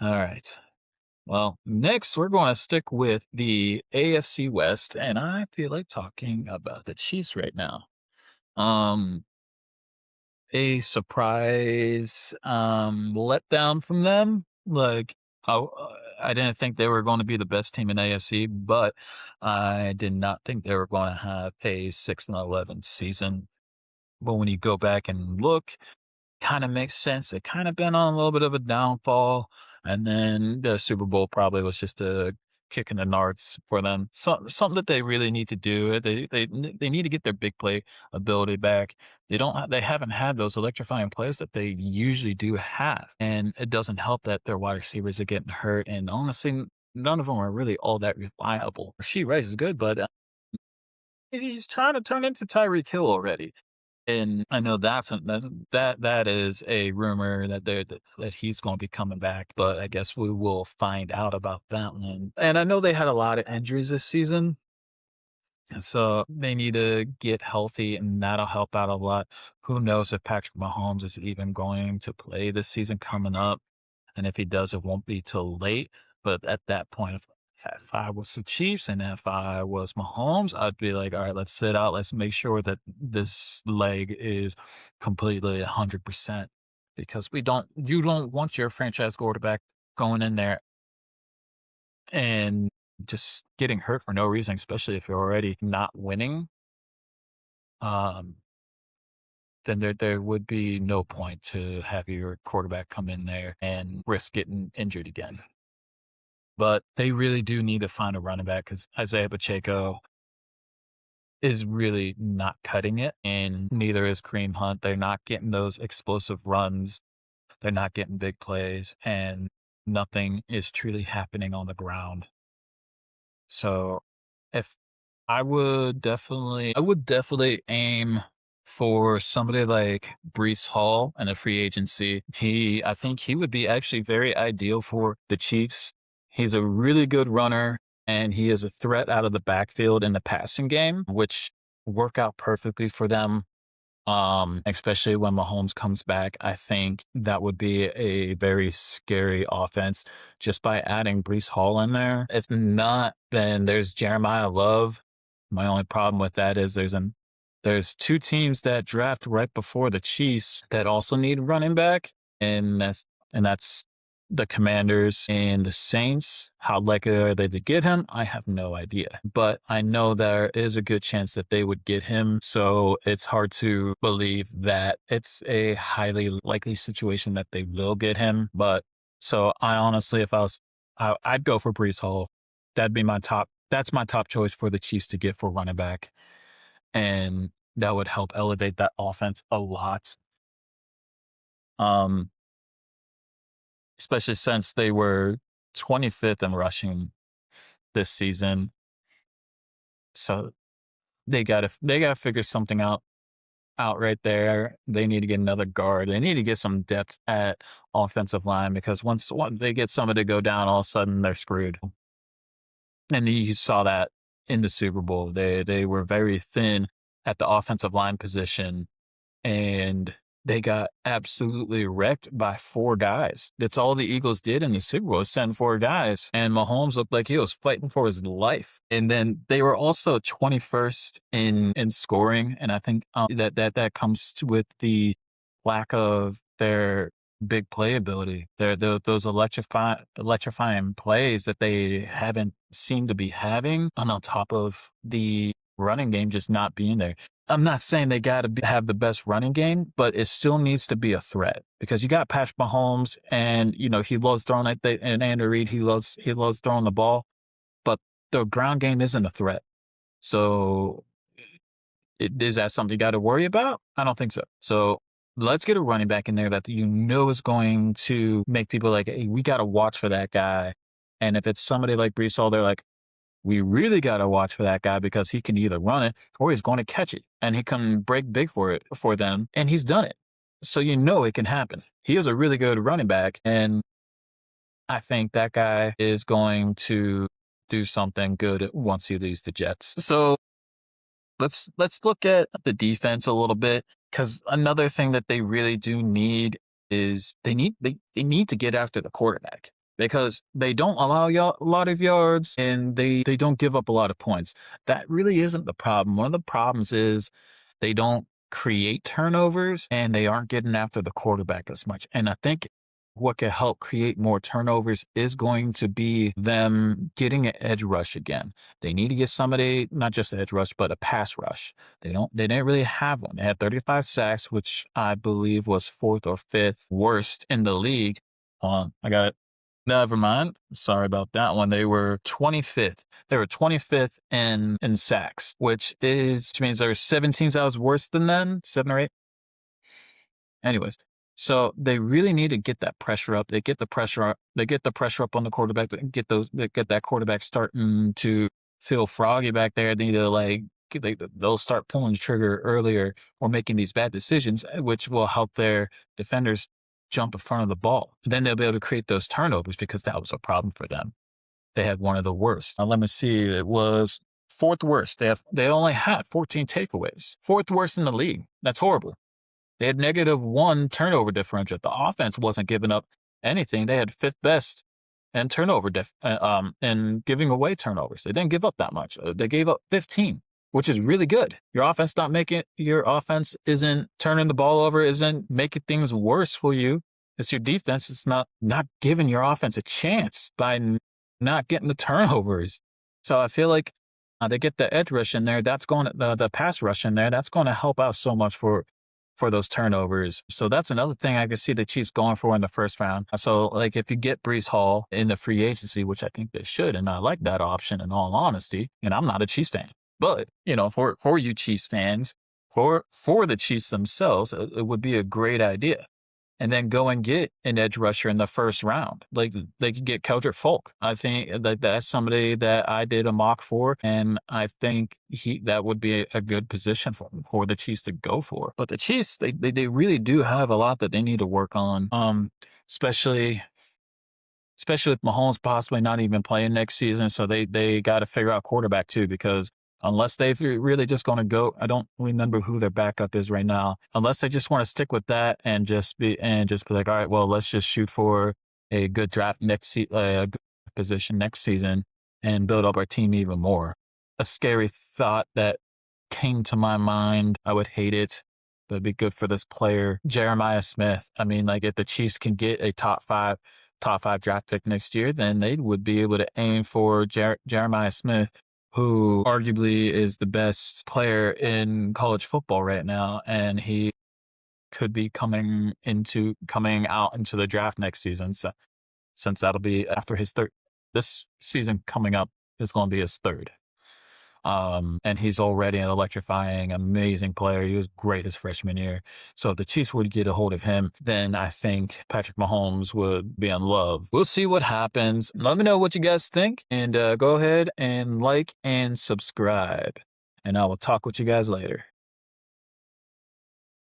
All right. Well, next we're going to stick with the AFC West, and I feel like talking about the Chiefs right now. Um, a surprise letdown from them. I didn't think they were going to be the best team in AFC, but I did not think they were going to have a 6-11 season. But when you go back and look, kind of makes sense. They kind of been on a little bit of a downfall, and then the Super Bowl probably was just a kick in the nards for them. Something that they really need to do. They need to get their big play ability back. They haven't had those electrifying plays that they usually do have, and it doesn't help that their wide receivers are getting hurt. And honestly, none of them are really all that reliable. Rasheed Rice is good, but he's trying to turn into Tyreek Hill already. And I know that is a rumor that that he's going to be coming back, but I guess we will find out about that one. And I know they had a lot of injuries this season, and so they need to get healthy, and that'll help out a lot. Who knows if Patrick Mahomes is even going to play this season coming up? And if he does, it won't be till late. But at that point, if I was the Chiefs and if I was Mahomes, I'd be like, all right, let's sit out. Let's make sure that this leg is completely 100%, because you don't want your franchise quarterback going in there and just getting hurt for no reason, especially if you're already not winning. Um, then there would be no point to have your quarterback come in there and risk getting injured again. But they really do need to find a running back because Isaiah Pacheco is really not cutting it, and neither is Kareem Hunt. They're not getting those explosive runs. They're not getting big plays, and nothing is truly happening on the ground. So if I would definitely aim for somebody like Brees Hall in a free agency. I think he would be actually very ideal for the Chiefs. He's a really good runner, and he is a threat out of the backfield in the passing game, which work out perfectly for them. Especially when Mahomes comes back, I think that would be a very scary offense just by adding Brees Hall in there. If not, then there's Jeremiah Love. My only problem with that is there's two teams that draft right before the Chiefs that also need running back, and that's the Commanders and the Saints. How likely are they to get him? I have no idea. But I know there is a good chance that they would get him. So it's hard to believe that it's a highly likely situation that they will get him. But so I honestly, if I was, I'd go for Brees Hall. That'd be that's my top choice for the Chiefs to get for running back. And that would help elevate that offense a lot. Um, Especially since they were 25th in rushing this season. So they gotta figure something out right there. They need to get another guard. They need to get some depth at offensive line, because once they get somebody to go down, all of a sudden they're screwed. And you saw that in the Super Bowl. They were very thin at the offensive line position, and they got absolutely wrecked by four guys. That's all the Eagles did in the Super Bowl, is send four guys. And Mahomes looked like he was fighting for his life. And then they were also 21st in scoring. And I think that comes with the lack of their big playability. Those electrifying plays that they haven't seemed to be having, and on top of the running game just not being there. I'm not saying they got to have the best running game, but it still needs to be a threat, because you got Patrick Mahomes, and he loves throwing it. And Andy Reid, he loves throwing the ball, but the ground game isn't a threat. So is that something you got to worry about? I don't think so. So let's get a running back in there that is going to make people like, hey, we got to watch for that guy. And if it's somebody like Brees Hall, they're like, we really got to watch for that guy, because he can either run it or he's going to catch it, and he can break big for them. And he's done it. So it can happen. He is a really good running back. And I think that guy is going to do something good once he leaves the Jets. So let's look at the defense a little bit, because another thing that they really do need is they need to get after the quarterback, because they don't allow a lot of yards and they don't give up a lot of points. That really isn't the problem. One of the problems is they don't create turnovers and they aren't getting after the quarterback as much. And I think what could help create more turnovers is going to be them getting an edge rush again. They need to get somebody, not just an edge rush, but a pass rush. They didn't really have one. They had 35 sacks, which I believe was fourth or fifth worst in the league. Hold on, I got it. Never mind. Sorry about that one. They were 25th. They were 25th in sacks, which means there were 7 teams that was worse than them, 7 or 8. Anyways, so they really need to get that pressure up. They get the pressure up. They get the pressure up on the quarterback. They get that quarterback starting to feel froggy back there. They need to they'll start pulling the trigger earlier or making these bad decisions, which will help their defenders jump in front of the ball. Then they'll be able to create those turnovers because that was a problem for them. They had one of the worst. Now, let me see. It was fourth worst. They only had 14 takeaways. Fourth worst in the league. That's horrible. They had -1 turnover differential. The offense wasn't giving up anything. They had 5th best in turnover and giving away turnovers. They didn't give up that much. They gave up 15, which is really good. Your offense isn't turning the ball over, isn't making things worse for you. It's your defense. It's not giving your offense a chance by not getting the turnovers. So I feel like they get the edge rush in there. That's going to the pass rush in there. That's going to help out so much for those turnovers. So that's another thing I could see the Chiefs going for in the first round. So like if you get Breece Hall in the free agency, which I think they should, and I like that option in all honesty, and I'm not a Chiefs fan, but for you Chiefs fans, for the Chiefs themselves, it would be a great idea. And then go and get an edge rusher in the first round. Like they could get Keldrick Folk. I think that's somebody that I did a mock for, and I think that would be a good position for the Chiefs to go for. But the Chiefs, they really do have a lot that they need to work on. Especially with Mahomes possibly not even playing next season, so they got to figure out quarterback too, because unless they're really just going to go, I don't remember who their backup is right now. Unless they just want to stick with that and just be like, all right, well, let's just shoot for a good draft a good position next season and build up our team even more. A scary thought that came to my mind. I would hate it, but it'd be good for this player, Jeremiah Smith. I mean, like if the Chiefs can get a top five draft pick next year, then they would be able to aim for Jeremiah Smith, who arguably is the best player in college football right now, and he could be coming out into the draft next season. So, since that'll be after his third, this season coming up is going to be his third. And he's already an electrifying, amazing player. He was great his freshman year. So if the Chiefs would get a hold of him, then I think Patrick Mahomes would be in love. We'll see what happens. Let me know what you guys think, and go ahead and like and subscribe. And I will talk with you guys later.